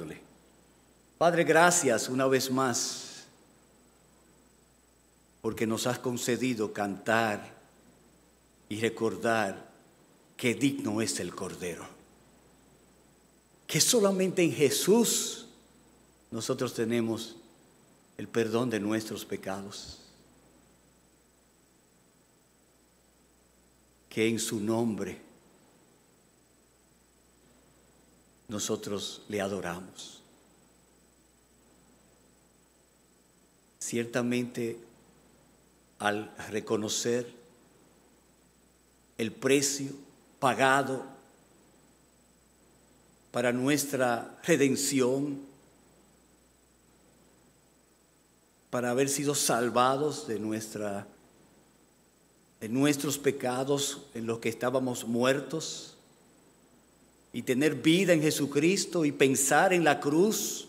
orándole. Padre, gracias una vez más porque nos has concedido cantar y recordar que digno es el Cordero, que solamente en Jesús nosotros tenemos el perdón de nuestros pecados, que en su nombre nosotros le adoramos. Ciertamente, al reconocer el precio pagado para nuestra redención, para haber sido salvados de nuestros pecados en los que estábamos muertos, y tener vida en Jesucristo y pensar en la cruz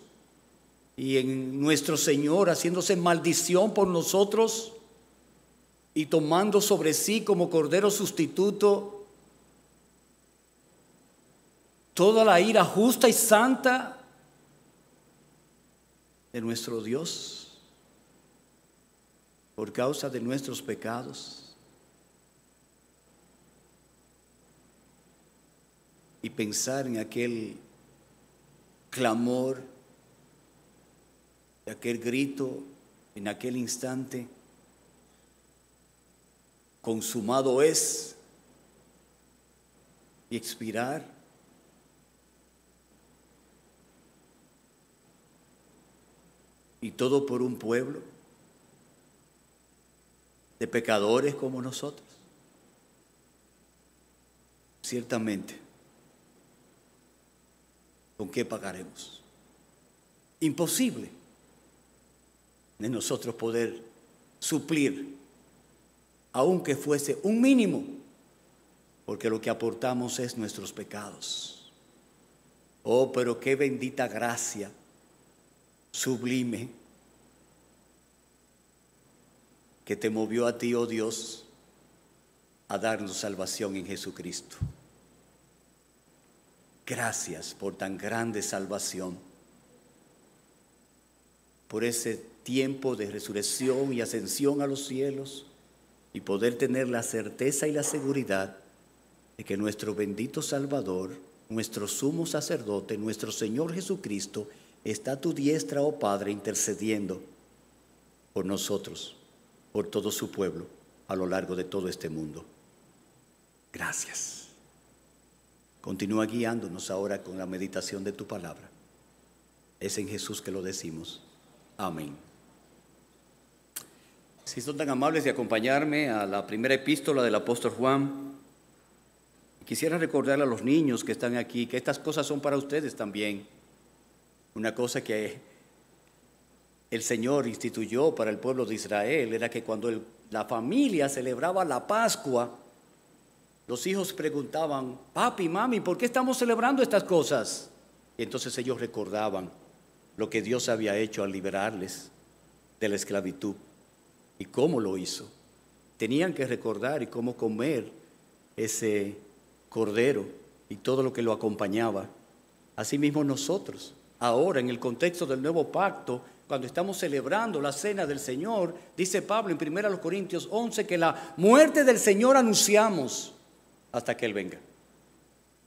y en nuestro Señor haciéndose maldición por nosotros y tomando sobre sí como Cordero sustituto toda la ira justa y santa de nuestro Dios por causa de nuestros pecados. Y pensar en aquel clamor, en aquel grito, en aquel instante: consumado es, y expirar. Y todo por un pueblo de pecadores como nosotros. Ciertamente, ¿con qué pagaremos? Imposible de nosotros poder suplir, aunque fuese un mínimo, porque lo que aportamos es nuestros pecados. Oh, pero qué bendita gracia sublime que te movió a ti, oh Dios, a darnos salvación en Jesucristo. Gracias por tan grande salvación, por ese tiempo de resurrección y ascensión a los cielos, y poder tener la certeza y la seguridad de que nuestro bendito Salvador, nuestro sumo sacerdote, nuestro Señor Jesucristo, está a tu diestra, oh Padre, intercediendo por nosotros, por todo su pueblo, a lo largo de todo este mundo. Gracias. Continúa guiándonos ahora con la meditación de tu palabra. Es en Jesús que lo decimos. Amén. Si son tan amables de acompañarme a la primera epístola del apóstol Juan, quisiera recordarle a los niños que están aquí que estas cosas son para ustedes también. Una cosa que el Señor instituyó para el pueblo de Israel era que cuando la familia celebraba la Pascua, los hijos preguntaban: papi, mami, ¿por qué estamos celebrando estas cosas? Y entonces ellos recordaban lo que Dios había hecho al liberarles de la esclavitud y cómo lo hizo. Tenían que recordar y cómo comer ese cordero y todo lo que lo acompañaba. Asimismo nosotros, ahora en el contexto del nuevo pacto, cuando estamos celebrando la cena del Señor, dice Pablo en 1 Corintios 11 que la muerte del Señor anunciamos hasta que Él venga.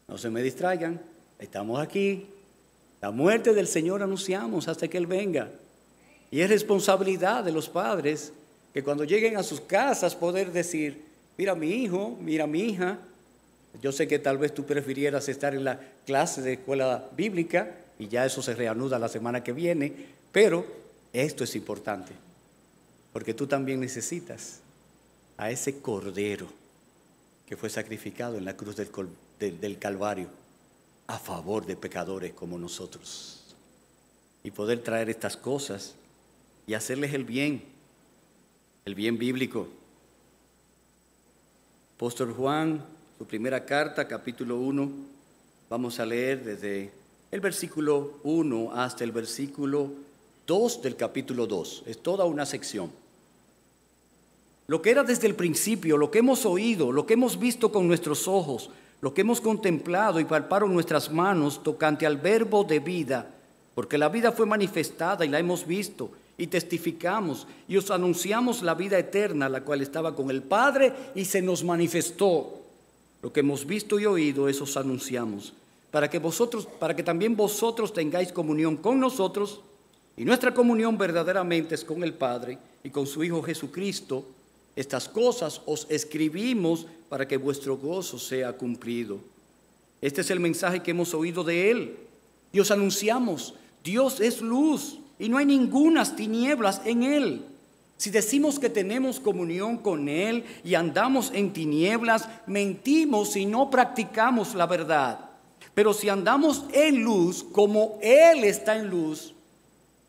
No se me distraigan, estamos aquí. La muerte del Señor anunciamos hasta que Él venga. Y es responsabilidad de los padres que cuando lleguen a sus casas poder decir: mira mi hijo, mira mi hija. Yo sé que tal vez tú prefirieras estar en la clase de escuela bíblica y ya eso se reanuda la semana que viene, pero esto es importante porque tú también necesitas a ese cordero que fue sacrificado en la cruz del Calvario a favor de pecadores como nosotros, y poder traer estas cosas y hacerles el bien bíblico. Apóstol Juan, su primera carta, capítulo 1, vamos a leer desde el versículo 1 hasta el versículo 2 del capítulo 2. Es toda una sección. Lo que era desde el principio, lo que hemos oído, lo que hemos visto con nuestros ojos, lo que hemos contemplado y palparon nuestras manos tocante al verbo de vida, Porque la vida fue manifestada y la hemos visto y testificamos y os anunciamos la vida eterna, la cual estaba con el Padre y se nos manifestó. Lo que hemos visto y oído, eso os anunciamos, para que también vosotros tengáis comunión con nosotros, y nuestra comunión verdaderamente es con el Padre y con su Hijo Jesucristo. Estas cosas os escribimos para que vuestro gozo sea cumplido. Este es el mensaje que hemos oído de Él y os anunciamos: Dios es luz y no hay ningunas tinieblas en Él. Si decimos que tenemos comunión con Él y andamos en tinieblas, mentimos y no practicamos la verdad. Pero si andamos en luz, como Él está en luz,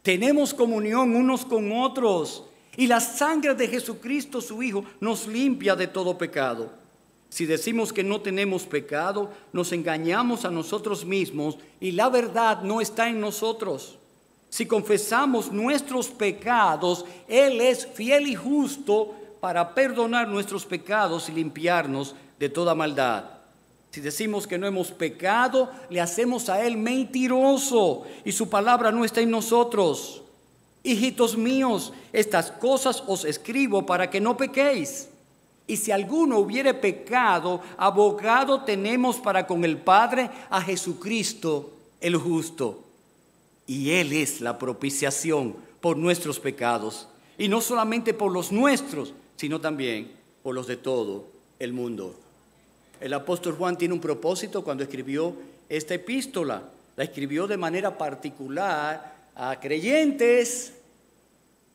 tenemos comunión unos con otros. Y la sangre de Jesucristo, su Hijo, nos limpia de todo pecado. Si decimos que no tenemos pecado, nos engañamos a nosotros mismos y la verdad no está en nosotros. Si confesamos nuestros pecados, Él es fiel y justo para perdonar nuestros pecados y limpiarnos de toda maldad. Si decimos que no hemos pecado, le hacemos a Él mentiroso y su palabra no está en nosotros. Hijitos míos, estas cosas os escribo para que no pequéis. Y si alguno hubiere pecado, abogado tenemos para con el Padre a Jesucristo el justo. Y Él es la propiciación por nuestros pecados. Y no solamente por los nuestros, sino también por los de todo el mundo. El apóstol Juan tiene un propósito cuando escribió esta epístola. La escribió de manera particular a creyentes.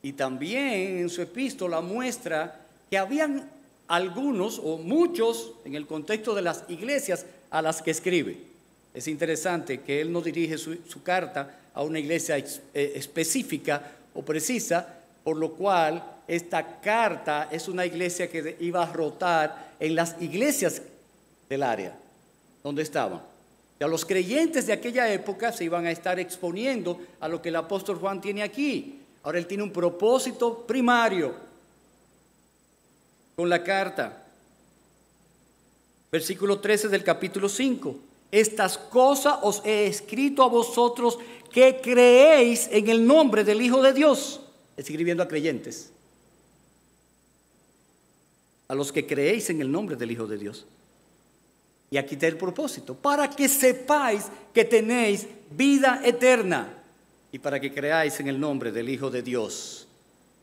Y también en su epístola muestra que habían algunos o muchos en el contexto de las iglesias a las que escribe. Es interesante que él no dirige su carta a una iglesia específica o precisa, por lo cual esta carta es una iglesia que iba a rotar en las iglesias del área donde estaban. Ya los creyentes de aquella época se iban a estar exponiendo a lo que el apóstol Juan tiene aquí. Ahora él tiene un propósito primario con la carta. Versículo 13 del capítulo 5. Estas cosas os he escrito a vosotros que creéis en el nombre del Hijo de Dios. Escribiendo a creyentes. A los que creéis en el nombre del Hijo de Dios. Y aquí está el propósito. Para que sepáis que tenéis vida eterna. Y para que creáis en el nombre del Hijo de Dios.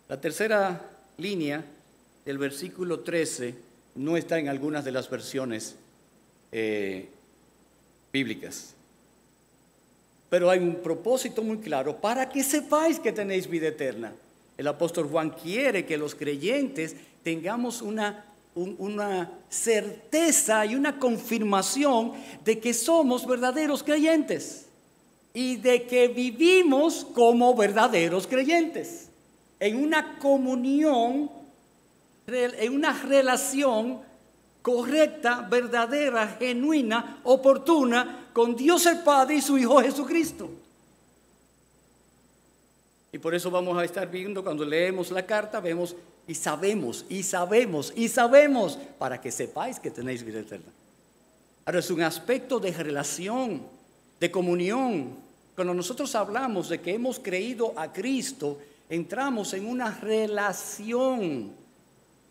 La tercera línea del versículo 13 no está en algunas de las versiones bíblicas. Pero hay un propósito muy claro, para que sepáis que tenéis vida eterna. El apóstol Juan quiere que los creyentes tengamos una certeza y una confirmación de que somos verdaderos creyentes y de que vivimos como verdaderos creyentes, en una comunión, en una relación correcta, verdadera, genuina, oportuna con Dios el Padre y su Hijo Jesucristo. Y por eso vamos a estar viendo cuando leemos la carta, vemos y sabemos, para que sepáis que tenéis vida eterna. Ahora es un aspecto de relación, de comunión. Cuando nosotros hablamos de que hemos creído a Cristo, entramos en una relación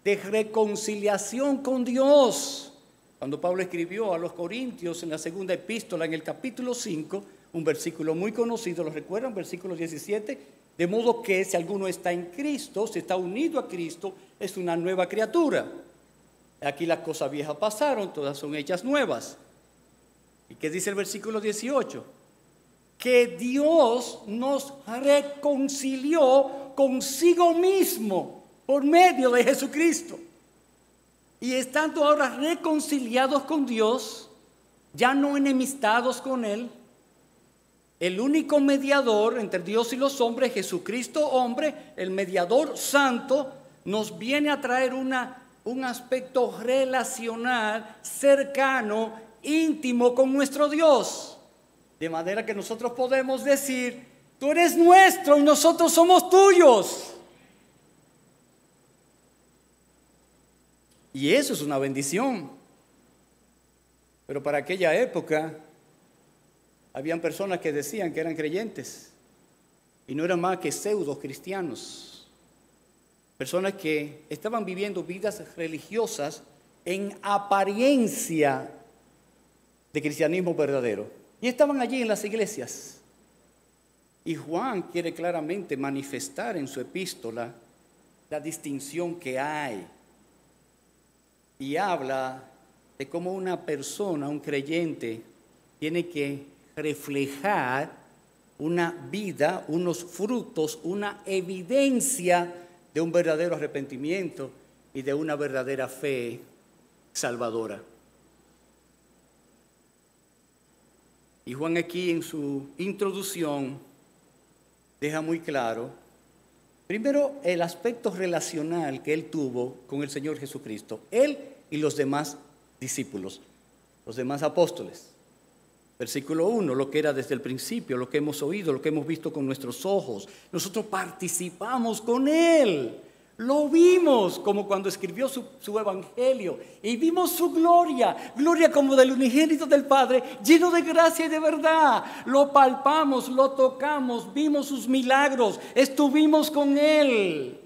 de reconciliación con Dios. Cuando Pablo escribió a los Corintios en la segunda epístola, en el capítulo 5, un versículo muy conocido, ¿lo recuerdan? Versículo 17, de modo que si alguno está en Cristo, si está unido a Cristo, es una nueva criatura. Aquí las cosas viejas pasaron, todas son hechas nuevas. ¿Y qué dice el versículo 18? Que Dios nos reconcilió consigo mismo por medio de Jesucristo. Y estando ahora reconciliados con Dios, ya no enemistados con Él, el único mediador entre Dios y los hombres, Jesucristo hombre, el mediador santo, nos viene a traer un aspecto relacional, cercano, íntimo con nuestro Dios. De manera que nosotros podemos decir, tú eres nuestro y nosotros somos tuyos. Y eso es una bendición. Pero para aquella época habían personas que decían que eran creyentes y no eran más que pseudo cristianos, personas que estaban viviendo vidas religiosas en apariencia de cristianismo verdadero, y estaban allí en las iglesias. Y Juan quiere claramente manifestar en su epístola la distinción que hay, y habla de cómo una persona, un creyente, tiene que reflejar una vida, unos frutos, una evidencia de un verdadero arrepentimiento y de una verdadera fe salvadora. Y Juan aquí en su introducción deja muy claro, primero, el aspecto relacional que él tuvo con el Señor Jesucristo, él y los demás discípulos, los demás apóstoles. Versículo 1, lo que era desde el principio, lo que hemos oído, lo que hemos visto con nuestros ojos. Nosotros participamos con él, lo vimos como cuando escribió su evangelio y vimos su gloria, gloria como del unigénito del Padre, lleno de gracia y de verdad. Lo palpamos, lo tocamos, vimos sus milagros, estuvimos con él.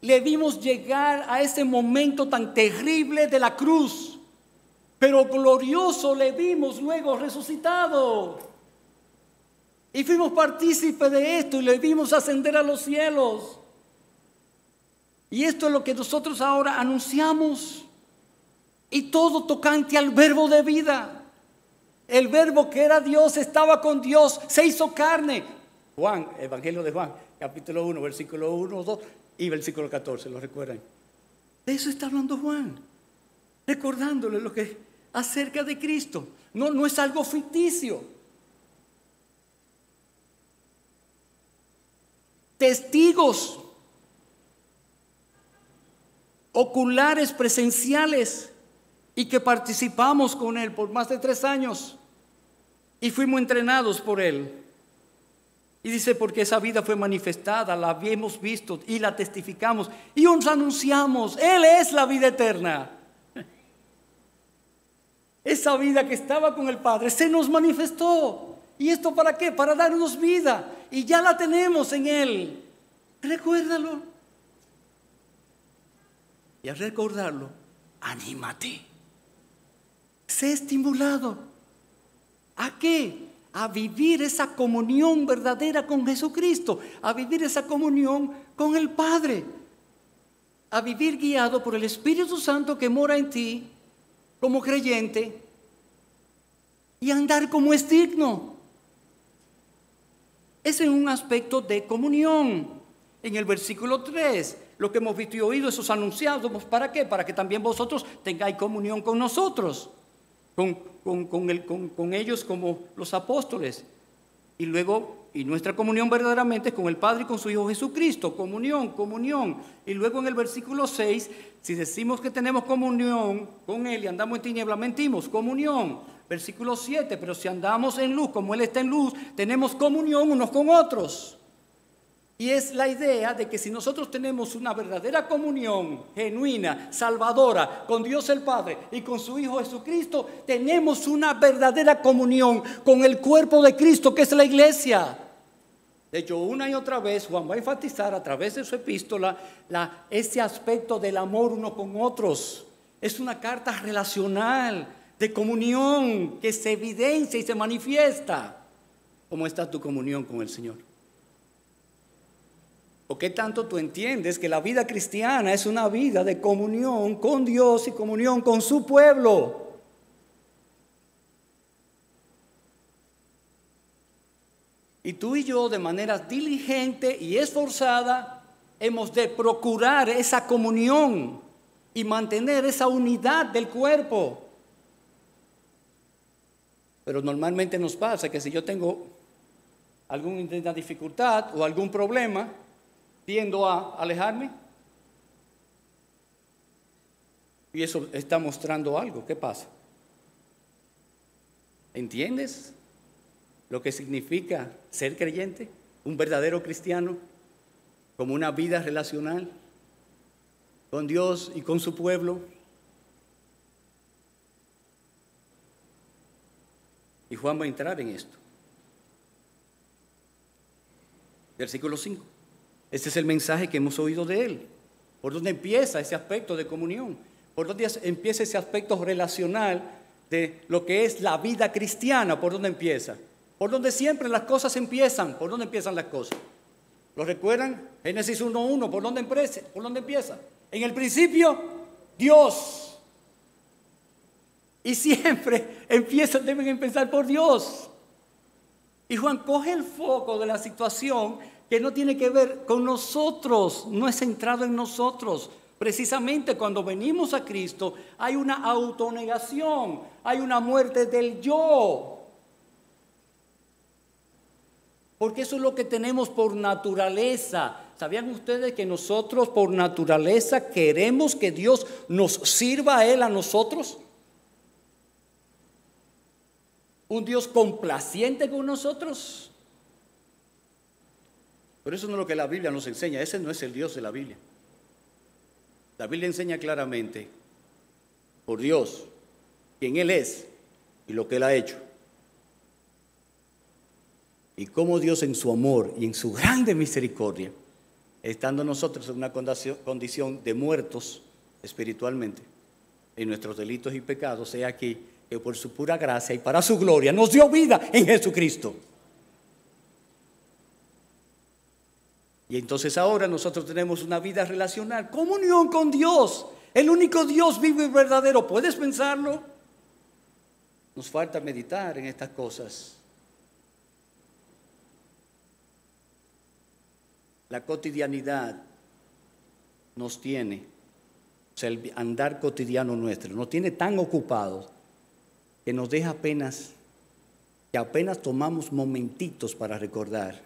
Le vimos llegar a ese momento tan terrible de la cruz, pero glorioso le vimos luego resucitado. Y fuimos partícipes de esto y le vimos ascender a los cielos. Y esto es lo que nosotros ahora anunciamos. Y todo tocante al verbo de vida. El verbo que era Dios, estaba con Dios, se hizo carne. Juan, Evangelio de Juan, capítulo 1, versículo 1, 2 y versículo 14, ¿lo recuerdan? De eso está hablando Juan, recordándole lo que acerca de Cristo. No es algo ficticio. Testigos oculares, presenciales, y que participamos con él por más de 3 años y fuimos entrenados por él. Y dice, porque esa vida fue manifestada, la habíamos visto y la testificamos y os anunciamos, él es la vida eterna. Esa vida que estaba con el Padre se nos manifestó. ¿Y esto para qué? Para darnos vida. Y ya la tenemos en él. Recuérdalo. Y al recordarlo, anímate. Sé estimulado. ¿A qué? A vivir esa comunión verdadera con Jesucristo. A vivir esa comunión con el Padre. A vivir guiado por el Espíritu Santo que mora en ti como creyente. Y andar como es digno. Ese es un aspecto de comunión. En el versículo 3, lo que hemos visto y oído, esos anunciados, ¿para qué? Para que también vosotros tengáis comunión con nosotros, con ellos como los apóstoles. Y luego, y nuestra comunión verdaderamente es con el Padre y con su Hijo Jesucristo. Comunión. Y luego en el versículo 6, si decimos que tenemos comunión con Él y andamos en tinieblas, mentimos, comunión. Versículo 7, pero si andamos en luz como Él está en luz, tenemos comunión unos con otros. Y es la idea de que si nosotros tenemos una verdadera comunión genuina, salvadora, con Dios el Padre y con su Hijo Jesucristo, tenemos una verdadera comunión con el cuerpo de Cristo, que es la iglesia. De hecho, una y otra vez Juan va a enfatizar a través de su epístola ese aspecto del amor uno con otros. Es una carta relacional, de comunión, que se evidencia y se manifiesta. ¿Cómo está tu comunión con el Señor? ¿O qué tanto tú entiendes que la vida cristiana es una vida de comunión con Dios y comunión con su pueblo? Y tú y yo, de manera diligente y esforzada, hemos de procurar esa comunión y mantener esa unidad del cuerpo. Pero normalmente nos pasa que si yo tengo alguna dificultad o algún problema, tiendo a alejarme. Y eso está mostrando algo. ¿Qué pasa? ¿Entiendes lo que significa ser creyente? Un verdadero cristiano, como una vida relacional con Dios y con su pueblo. Y Juan va a entrar en esto. Versículo 5. Este es el mensaje que hemos oído de Él. ¿Por dónde empieza ese aspecto de comunión? ¿Por dónde empieza ese aspecto relacional de lo que es la vida cristiana? ¿Por dónde empieza? Por donde siempre las cosas empiezan. ¿Por dónde empiezan las cosas? ¿Lo recuerdan? Génesis 1:1. ¿Por dónde empieza? En el principio, Dios. Y siempre deben empezar por Dios. Y Juan coge el foco de la situación que no tiene que ver con nosotros, no es centrado en nosotros. Precisamente cuando venimos a Cristo hay una autonegación, hay una muerte del yo. Porque eso es lo que tenemos por naturaleza. ¿Sabían ustedes que nosotros por naturaleza queremos que Dios nos sirva a Él a nosotros? ¿Un Dios complaciente con nosotros? Pero eso no es lo que la Biblia nos enseña. Ese no es el Dios de la Biblia. La Biblia enseña claramente por Dios quién Él es y lo que Él ha hecho. Y cómo Dios en su amor y en su grande misericordia, estando nosotros en una condición de muertos espiritualmente en nuestros delitos y pecados, sea aquí que por su pura gracia y para su gloria nos dio vida en Jesucristo. Y entonces ahora nosotros tenemos una vida relacional, comunión con Dios, el único Dios vivo y verdadero. ¿Puedes pensarlo? Nos falta meditar en estas cosas. La cotidianidad nos tiene, o sea, el andar cotidiano nuestro, nos tiene tan ocupados que nos deja apenas tomamos momentitos para recordar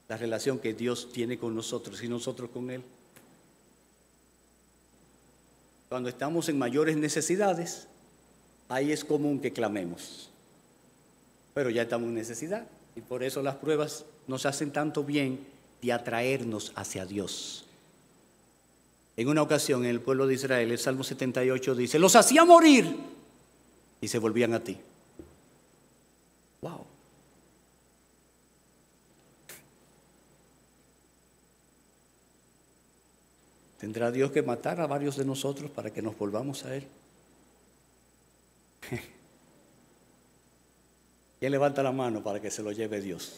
la relación que Dios tiene con nosotros y nosotros con Él. Cuando estamos en mayores necesidades, ahí es común que clamemos. Pero ya estamos en necesidad y por eso las pruebas nos hacen tanto bien de atraernos hacia Dios. En una ocasión en el pueblo de Israel, el Salmo 78 dice: los hacía morir y se volvían a ti. Wow. ¿Tendrá Dios que matar a varios de nosotros para que nos volvamos a Él? ¿Quién levanta la mano para que se lo lleve Dios?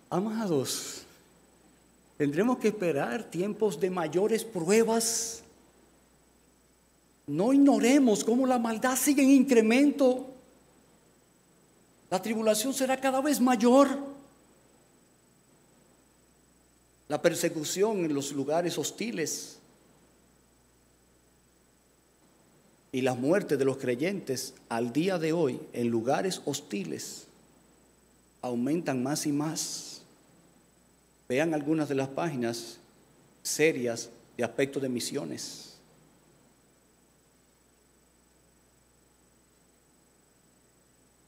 Amados, tendremos que esperar tiempos de mayores pruebas. No ignoremos cómo la maldad sigue en incremento. La tribulación será cada vez mayor. La persecución en los lugares hostiles y la muerte de los creyentes al día de hoy en lugares hostiles aumentan más y más. Vean algunas de las páginas serias de aspecto de misiones.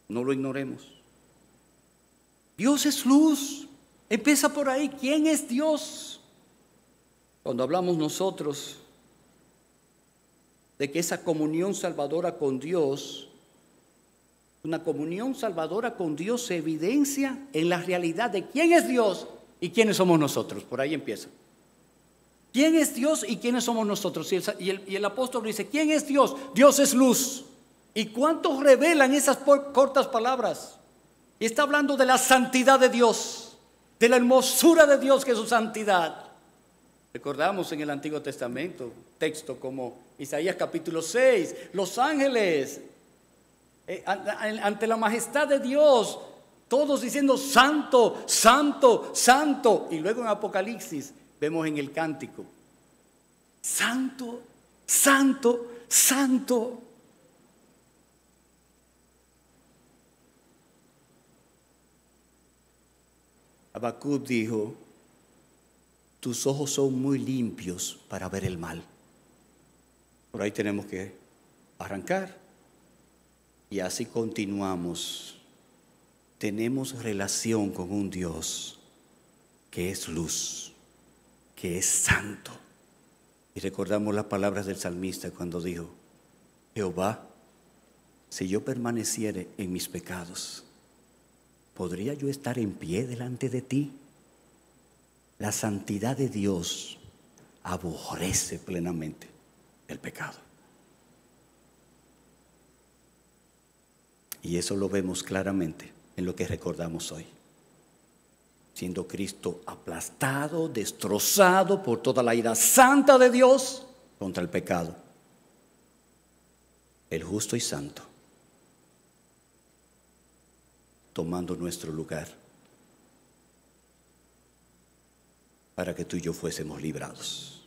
No lo ignoremos. Dios es luz. Empieza por ahí. ¿Quién es Dios? Cuando hablamos nosotros de que esa comunión salvadora con Dios, una comunión salvadora con Dios se evidencia en la realidad de quién es Dios y quiénes somos nosotros. Por ahí empieza. ¿Quién es Dios y quiénes somos nosotros? Y el apóstol dice: ¿quién es Dios? Dios es luz. ¿Y cuántos revelan esas cortas palabras? Y está hablando de la santidad de Dios, de la hermosura de Dios que es su santidad. Recordamos en el Antiguo Testamento texto como Isaías capítulo 6, los ángeles ante la majestad de Dios, todos diciendo santo, santo, santo. Y luego en Apocalipsis vemos en el cántico: santo, santo, santo. Habacuc dijo: tus ojos son muy limpios para ver el mal. Por ahí tenemos que arrancar. Y así continuamos. Tenemos relación con un Dios que es luz, que es santo. Y recordamos las palabras del salmista cuando dijo: Jehová, si yo permaneciere en mis pecados, ¿podría yo estar en pie delante de ti? La santidad de Dios aborrece plenamente el pecado. Y eso lo vemos claramente en lo que recordamos hoy. Siendo Cristo aplastado, destrozado por toda la ira santa de Dios contra el pecado. El justo y santo, tomando nuestro lugar para que tú y yo fuésemos librados.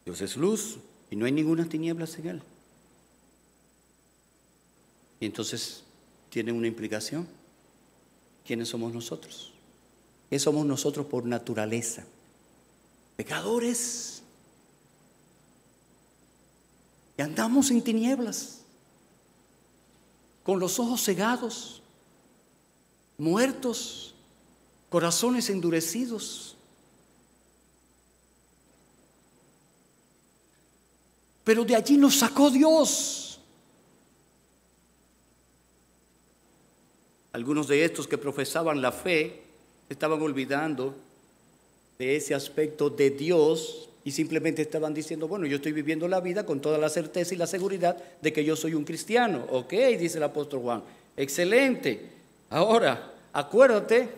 Dios es luz y no hay ninguna tinieblas en él. Y entonces tiene una implicación. ¿Quiénes somos nosotros? ¿Qué somos nosotros por naturaleza? Pecadores. Y andamos en tinieblas, con los ojos cegados, muertos, corazones endurecidos. Pero de allí nos sacó Dios. Algunos de estos que profesaban la fe estaban olvidando de ese aspecto de Dios y simplemente estaban diciendo, bueno, yo estoy viviendo la vida con toda la certeza y la seguridad de que yo soy un cristiano. Ok, dice el apóstol Juan, excelente. Ahora, acuérdate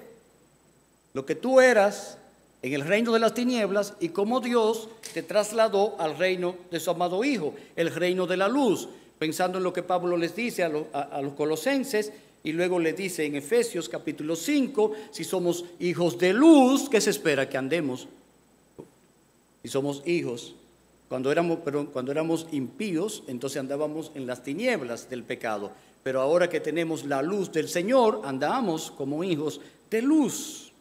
lo que tú eras en el reino de las tinieblas y cómo Dios te trasladó al reino de su amado Hijo, el reino de la luz. Pensando en lo que Pablo les dice a los colosenses y luego le dice en Efesios capítulo 5, si somos hijos de luz, ¿qué se espera? Que andemos. Si somos hijos, cuando éramos impíos, entonces andábamos en las tinieblas del pecado. Pero ahora que tenemos la luz del Señor, andamos como hijos de luz.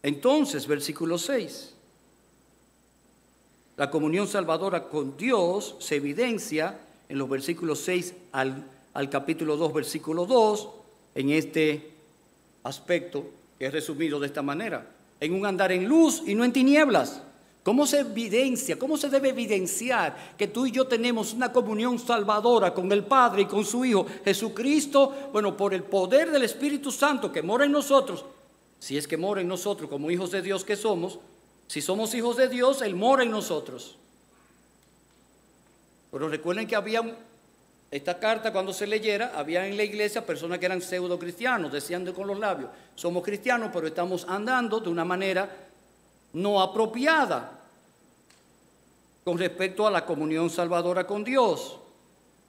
Entonces, versículo 6. La comunión salvadora con Dios se evidencia en los versículos 6 al capítulo 2, versículo 2, en este aspecto que es resumido de esta manera. En un andar en luz y no en tinieblas. ¿Cómo se evidencia? ¿Cómo se debe evidenciar que tú y yo tenemos una comunión salvadora con el Padre y con su Hijo Jesucristo? Bueno, por el poder del Espíritu Santo que mora en nosotros. Si es que mora en nosotros como hijos de Dios que somos. Si somos hijos de Dios, Él mora en nosotros. Pero recuerden que esta carta cuando se leyera, había en la iglesia personas que eran pseudo cristianos, decían con los labios, somos cristianos, pero estamos andando de una manera no apropiada con respecto a la comunión salvadora con Dios.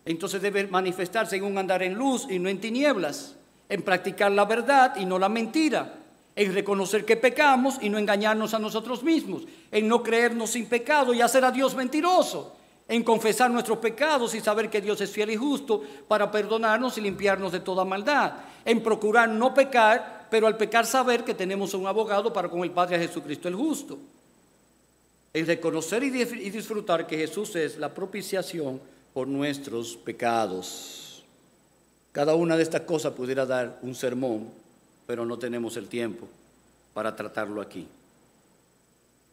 Entonces debe manifestarse en un andar en luz y no en tinieblas, en practicar la verdad y no la mentira, en reconocer que pecamos y no engañarnos a nosotros mismos, en no creernos sin pecado y hacer a Dios mentiroso, en confesar nuestros pecados y saber que Dios es fiel y justo para perdonarnos y limpiarnos de toda maldad, en procurar no pecar, pero al pecar saber que tenemos un abogado para con el Padre, Jesucristo el justo, en reconocer y disfrutar que Jesús es la propiciación por nuestros pecados. Cada una de estas cosas pudiera dar un sermón, pero no tenemos el tiempo para tratarlo aquí.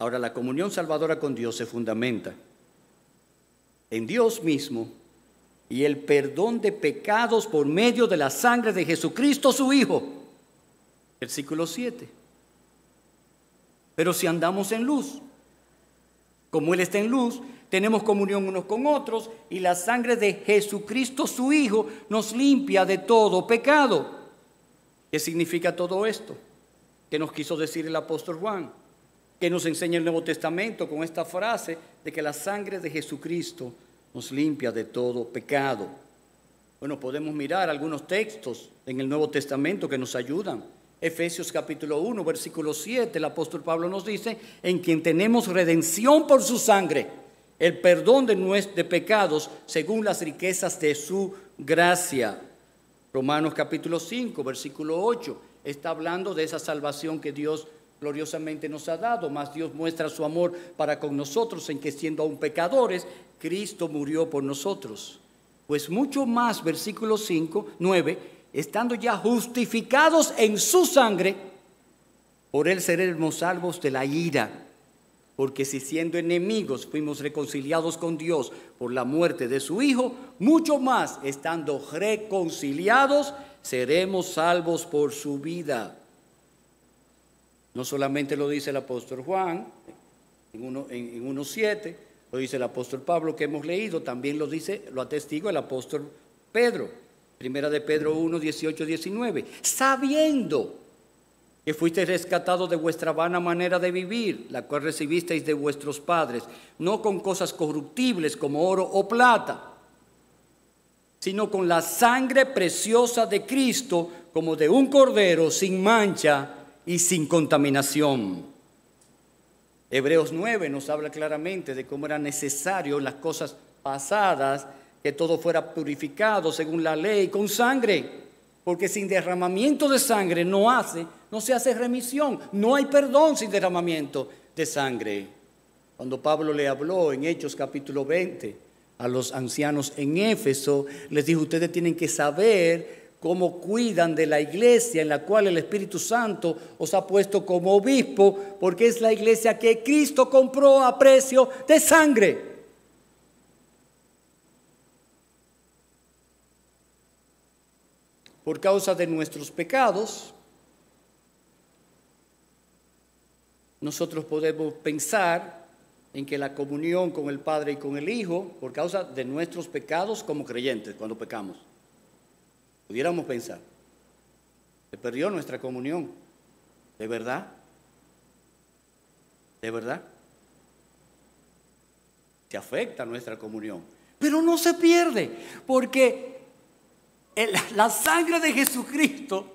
Ahora, la comunión salvadora con Dios se fundamenta en Dios mismo y el perdón de pecados por medio de la sangre de Jesucristo su Hijo. Versículo 7. Pero si andamos en luz, como Él está en luz, tenemos comunión unos con otros y la sangre de Jesucristo su Hijo nos limpia de todo pecado. ¿Qué significa todo esto? ¿Qué nos quiso decir el apóstol Juan? Que nos enseña el Nuevo Testamento con esta frase de que la sangre de Jesucristo nos limpia de todo pecado. Bueno, podemos mirar algunos textos en el Nuevo Testamento que nos ayudan. Efesios capítulo 1, versículo 7, el apóstol Pablo nos dice, en quien tenemos redención por su sangre, el perdón de pecados según las riquezas de su gracia. Romanos capítulo 5, versículo 8, está hablando de esa salvación que Dios gloriosamente nos ha dado, mas Dios muestra su amor para con nosotros en que siendo aún pecadores, Cristo murió por nosotros. Pues mucho más, versículo 9, estando ya justificados en su sangre, por Él seremos salvos de la ira. Porque si siendo enemigos fuimos reconciliados con Dios por la muerte de su Hijo, mucho más, estando reconciliados, seremos salvos por su vida. No solamente lo dice el apóstol Juan en 1:7, lo dice el apóstol Pablo que hemos leído, también lo atestigua el apóstol Pedro, primera de Pedro 1:18-19, sabiendo que fuisteis rescatados de vuestra vana manera de vivir, la cual recibisteis de vuestros padres, no con cosas corruptibles como oro o plata, sino con la sangre preciosa de Cristo, como de un cordero sin mancha y sin contaminación. Hebreos 9 nos habla claramente de cómo era necesario en las cosas pasadas que todo fuera purificado según la ley con sangre, porque sin derramamiento de sangre no se hace remisión, no hay perdón sin derramamiento de sangre. Cuando Pablo le habló en Hechos capítulo 20 a los ancianos en Éfeso, les dijo: ustedes tienen que saber cómo cuidan de la iglesia en la cual el Espíritu Santo os ha puesto como obispo, porque es la iglesia que Cristo compró a precio de sangre. Por causa de nuestros pecados, nosotros podemos pensar en que la comunión con el Padre y con el Hijo, por causa de nuestros pecados como creyentes, cuando pecamos, pudiéramos pensar, se perdió nuestra comunión. ¿De verdad? ¿De verdad? Se afecta nuestra comunión. Pero no se pierde, porque la sangre de Jesucristo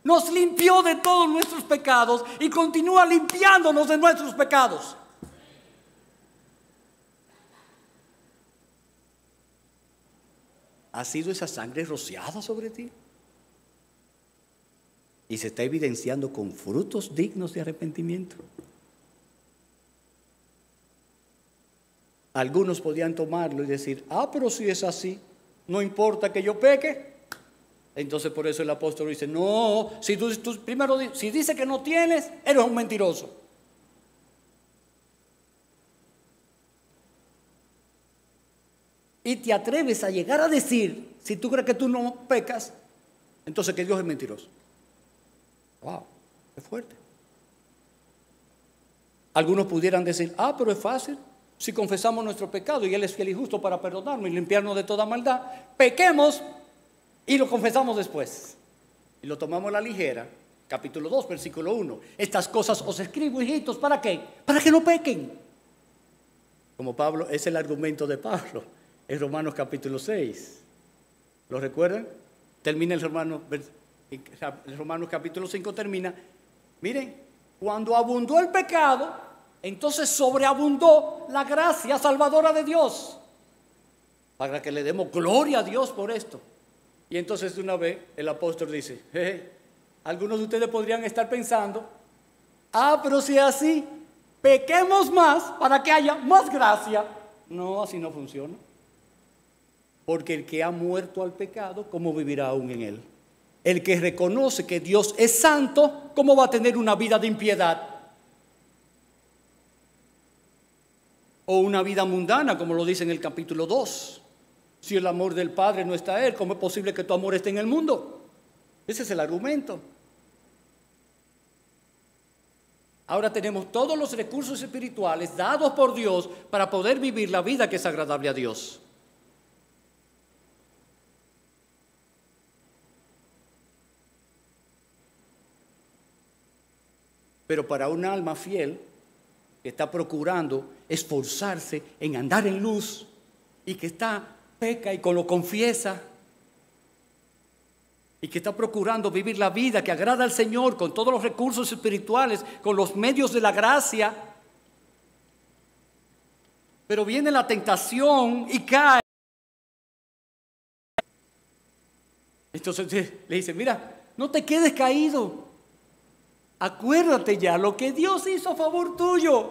nos limpió de todos nuestros pecados y continúa limpiándonos de nuestros pecados. ¿Ha sido esa sangre rociada sobre ti? Y se está evidenciando con frutos dignos de arrepentimiento. Algunos podían tomarlo y decir: pero si es así, no importa que yo peque. Entonces por eso el apóstol dice: no, si tú primero, si dice que no tienes, eres un mentiroso. Y te atreves a llegar a decir, si tú crees que tú no pecas, entonces que Dios es mentiroso. Wow, es fuerte. Algunos pudieran decir: pero es fácil, si confesamos nuestro pecado y Él es fiel y justo para perdonarnos y limpiarnos de toda maldad, pequemos y lo confesamos después. Y lo tomamos a la ligera. Capítulo 2, versículo 1. Estas cosas os escribo, hijitos, ¿para qué? Para que no pequen. Como Pablo, es el argumento de Pablo en Romanos capítulo 6. ¿Lo recuerdan? Termina el Romanos capítulo 5 termina. Miren, cuando abundó el pecado, entonces sobreabundó la gracia salvadora de Dios, para que le demos gloria a Dios por esto. Y entonces de una vez el apóstol dice: algunos de ustedes podrían estar pensando: pero si es así, pequemos más para que haya más gracia. No, así no funciona. Porque el que ha muerto al pecado, ¿cómo vivirá aún en él? El que reconoce que Dios es santo, ¿cómo va a tener una vida de impiedad? O una vida mundana, como lo dice en el capítulo 2. Si el amor del Padre no está en él, ¿cómo es posible que tu amor esté en el mundo? Ese es el argumento. Ahora tenemos todos los recursos espirituales dados por Dios para poder vivir la vida que es agradable a Dios. Pero para un alma fiel que está procurando esforzarse en andar en luz y que peca y lo confiesa y que está procurando vivir la vida que agrada al Señor con todos los recursos espirituales, con los medios de la gracia, pero viene la tentación y cae. Entonces le dice: mira, no te quedes caído. Acuérdate ya lo que Dios hizo a favor tuyo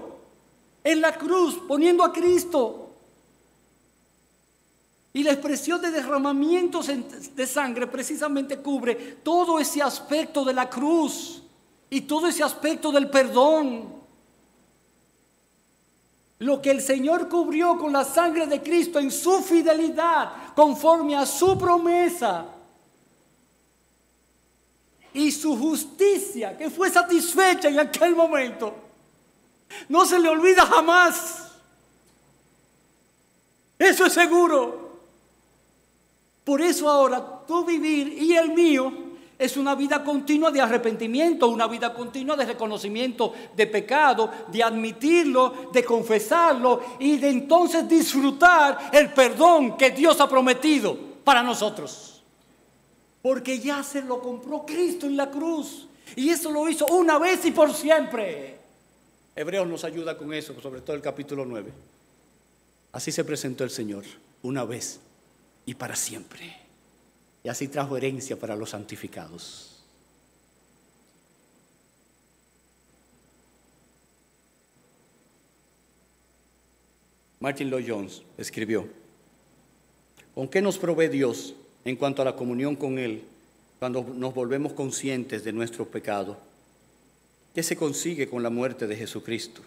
en la cruz, poniendo a Cristo. Y la expresión de derramamientos de sangre precisamente cubre todo ese aspecto de la cruz y todo ese aspecto del perdón. Lo que el Señor cubrió con la sangre de Cristo en su fidelidad, conforme a su promesa. Y su justicia, que fue satisfecha en aquel momento, no se le olvida jamás. Eso es seguro. Por eso ahora tu vivir y el mío es una vida continua de arrepentimiento, una vida continua de reconocimiento de pecado, de admitirlo, de confesarlo y de entonces disfrutar el perdón que Dios ha prometido para nosotros. Porque ya se lo compró Cristo en la cruz y eso lo hizo una vez y por siempre. Hebreos nos ayuda con eso, sobre todo el capítulo 9. Así se presentó el Señor, una vez y para siempre. Y así trajo herencia para los santificados. Martin Lloyd-Jones escribió: ¿con qué nos provee Dios en cuanto a la comunión con Él cuando nos volvemos conscientes de nuestro pecado? ¿Qué se consigue con la muerte de Jesucristo?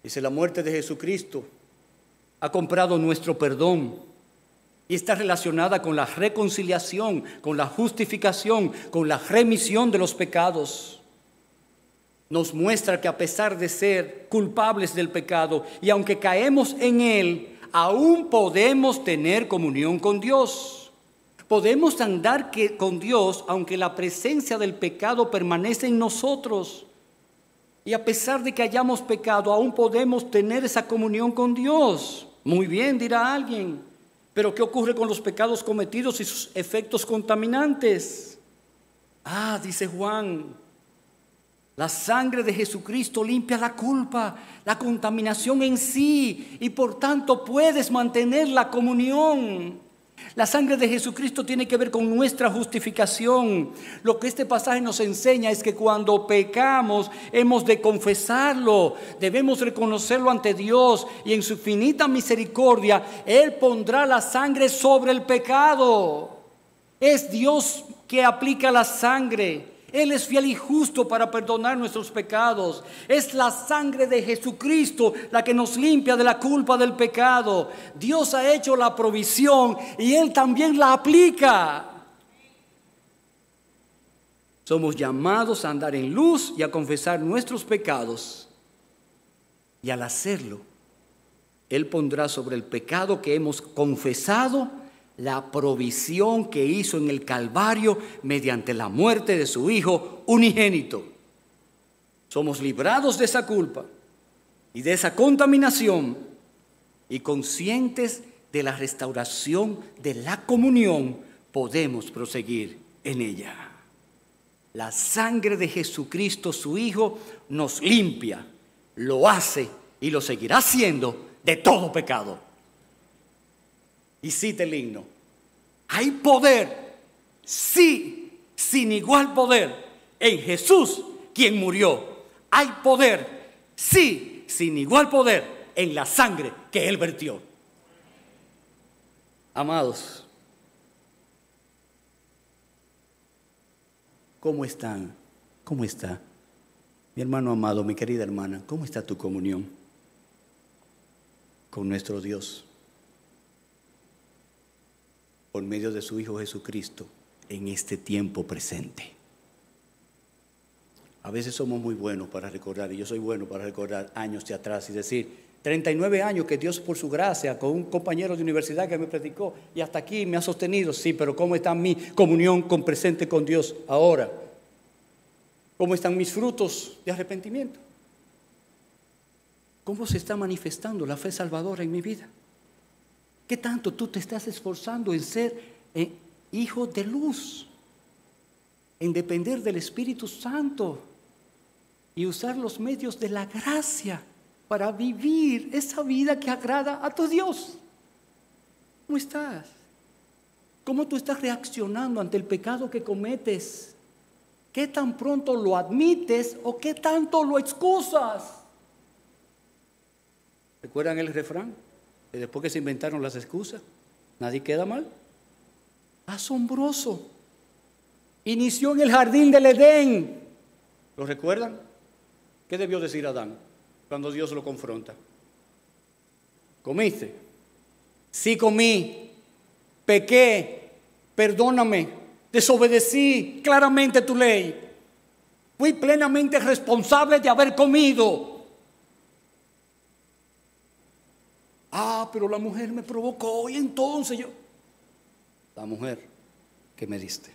Dice: la muerte de Jesucristo ha comprado nuestro perdón y está relacionada con la reconciliación, con la justificación, con la remisión de los pecados. Nos muestra que a pesar de ser culpables del pecado y aunque caemos en él, aún podemos tener comunión con Dios. Podemos andar con Dios aunque la presencia del pecado permanece en nosotros. Y a pesar de que hayamos pecado, aún podemos tener esa comunión con Dios. Muy bien, dirá alguien. Pero ¿qué ocurre con los pecados cometidos y sus efectos contaminantes? Dice Juan, la sangre de Jesucristo limpia la culpa, la contaminación en sí, y por tanto puedes mantener la comunión. La sangre de Jesucristo tiene que ver con nuestra justificación. Lo que este pasaje nos enseña es que cuando pecamos hemos de confesarlo, debemos reconocerlo ante Dios y en su infinita misericordia Él pondrá la sangre sobre el pecado. Es Dios que aplica la sangre. Él es fiel y justo para perdonar nuestros pecados. Es la sangre de Jesucristo la que nos limpia de la culpa del pecado. Dios ha hecho la provisión y Él también la aplica. Somos llamados a andar en luz y a confesar nuestros pecados. Y al hacerlo, Él pondrá sobre el pecado que hemos confesado la provisión que hizo en el Calvario mediante la muerte de su Hijo unigénito. Somos librados de esa culpa y de esa contaminación y conscientes de la restauración de la comunión, podemos proseguir en ella. La sangre de Jesucristo, su Hijo, nos limpia, lo hace y lo seguirá haciendo de todo pecado. Y cita el himno: hay poder, sí, sin igual poder, en Jesús quien murió. Hay poder, sí, sin igual poder, en la sangre que Él vertió. Amados, ¿cómo están? ¿Cómo está? Mi hermano amado, mi querida hermana, ¿cómo está tu comunión con nuestro Dios? Por medio de su Hijo Jesucristo en este tiempo presente. A veces somos muy buenos para recordar, y yo soy bueno para recordar años de atrás y decir, 39 años que Dios por su gracia, con un compañero de universidad que me predicó y hasta aquí me ha sostenido. Sí, pero ¿cómo está mi comunión presente con Dios ahora? ¿Cómo están mis frutos de arrepentimiento? ¿Cómo se está manifestando la fe salvadora en mi vida? ¿Qué tanto tú te estás esforzando en ser hijo de luz? En depender del Espíritu Santo y usar los medios de la gracia para vivir esa vida que agrada a tu Dios. ¿Cómo estás? ¿Cómo tú estás reaccionando ante el pecado que cometes? ¿Qué tan pronto lo admites o qué tanto lo excusas? ¿Recuerdan el refrán? Que después que se inventaron las excusas, nadie queda mal. Asombroso. Inició en el jardín del Edén. ¿Lo recuerdan? ¿Qué debió decir Adán cuando Dios lo confronta? ¿Comiste? Sí, comí. Pequé. Perdóname. Desobedecí claramente tu ley. Fui plenamente responsable de haber comido. Pero la mujer me provocó y entonces yo... La mujer que me diste.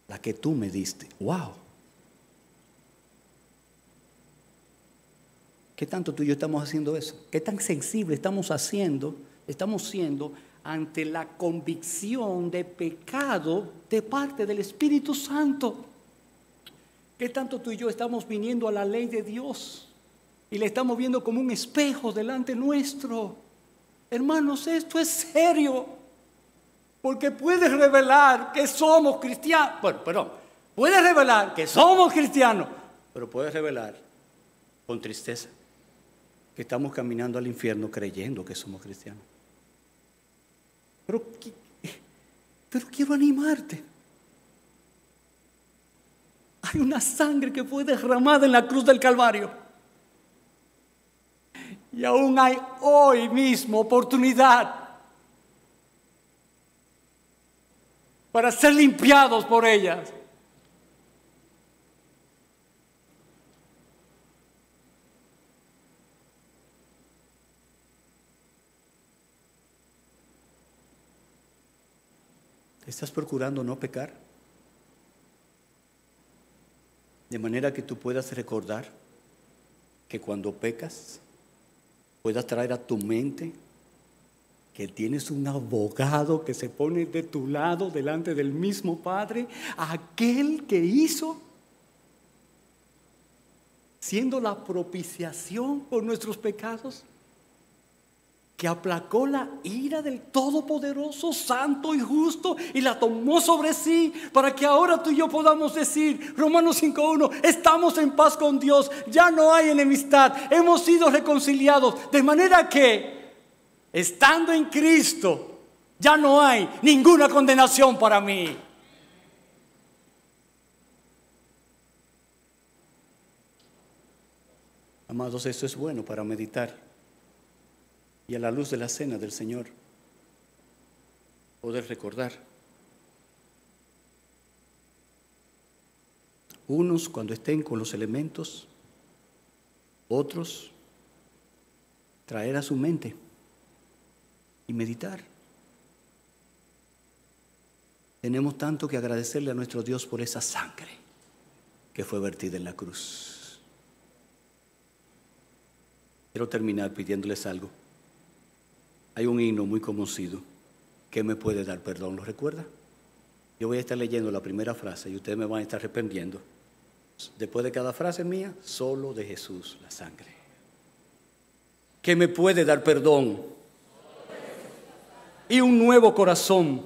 La que tú me diste. ¡Wow! ¿Qué tanto tú y yo estamos haciendo eso? ¿Qué tan sensible estamos siendo ante la convicción de pecado de parte del Espíritu Santo? ¿Qué tanto tú y yo estamos viniendo a la ley de Dios y le estamos viendo como un espejo delante nuestro? Hermanos, esto es serio, porque puede revelar que somos cristianos. Puede revelar que somos cristianos, pero puede revelar con tristeza que estamos caminando al infierno creyendo que somos cristianos. Pero quiero animarte. Hay una sangre que fue derramada en la cruz del Calvario. Y aún hay hoy mismo oportunidad para ser limpiados por ellas. ¿Estás procurando no pecar? De manera que tú puedas recordar que cuando pecas, puedas traer a tu mente que tienes un abogado que se pone de tu lado delante del mismo Padre, aquel que hizo, siendo la propiciación por nuestros pecados, que aplacó la ira del Todopoderoso, Santo y Justo, y la tomó sobre sí, para que ahora tú y yo podamos decir, Romanos 5:1, estamos en paz con Dios, ya no hay enemistad, hemos sido reconciliados, de manera que, estando en Cristo, ya no hay ninguna condenación para mí. Amados, esto es bueno para meditar. Y a la luz de la cena del Señor, poder recordar. Unos cuando estén con los elementos, otros traer a su mente y meditar. Tenemos tanto que agradecerle a nuestro Dios por esa sangre que fue vertida en la cruz. Quiero terminar pidiéndoles algo. Hay un himno muy conocido que me puede dar perdón, ¿lo recuerda? Yo voy a estar leyendo la primera frase y ustedes me van a estar respondiendo. Después de cada frase mía, solo de Jesús la sangre. Que me puede dar perdón y un nuevo corazón.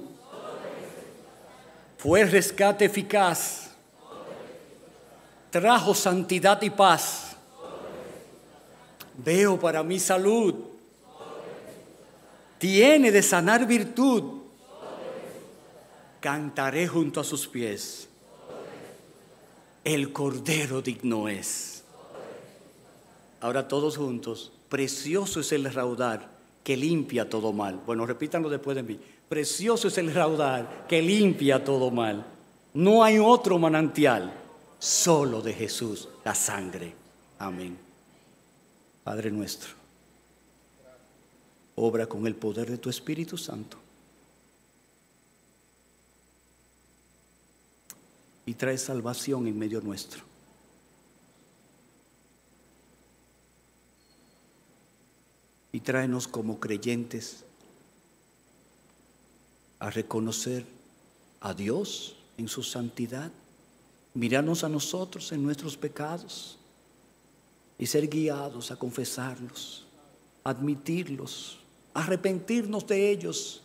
Fue el rescate eficaz. Trajo santidad y paz. Veo para mi salud. Tiene de sanar virtud. Cantaré junto a sus pies. El Cordero digno es. Ahora todos juntos. Precioso es el raudal que limpia todo mal. Bueno, repítanlo después de mí. Precioso es el raudal que limpia todo mal. No hay otro manantial, solo de Jesús, la sangre. Amén. Padre nuestro, obra con el poder de tu Espíritu Santo y trae salvación en medio nuestro. Y tráenos como creyentes a reconocer a Dios en su santidad, mirarnos a nosotros en nuestros pecados y ser guiados a confesarlos, admitirlos, arrepentirnos de ellos,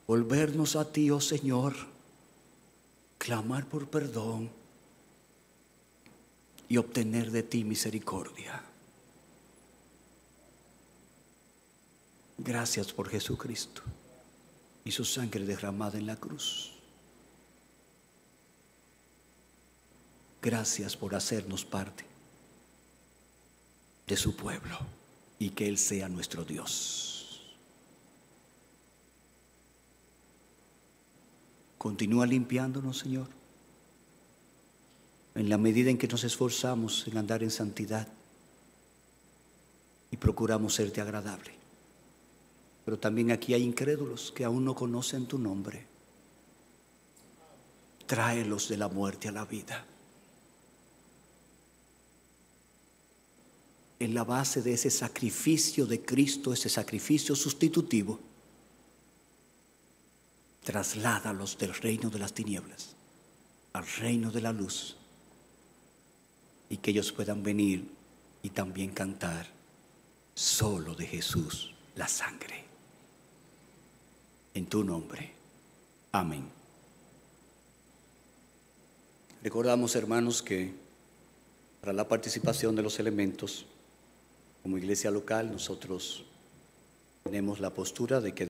volvernos a ti, oh Señor, clamar por perdón y obtener de ti misericordia. Gracias por Jesucristo y su sangre derramada en la cruz. Gracias por hacernos parte de su pueblo. y que Él sea nuestro Dios. Continúa limpiándonos, Señor, en la medida en que nos esforzamos en andar en santidad y procuramos serte agradable. Pero también aquí hay incrédulos que aún no conocen tu nombre. Tráelos de la muerte a la vida. En la base de ese sacrificio de Cristo, ese sacrificio sustitutivo, trasládalos del reino de las tinieblas al reino de la luz, y que ellos puedan venir y también cantar: solo de Jesús la sangre. En tu nombre. Amén. Recordamos, hermanos, que para la participación de los elementos, como iglesia local, nosotros tenemos la postura de que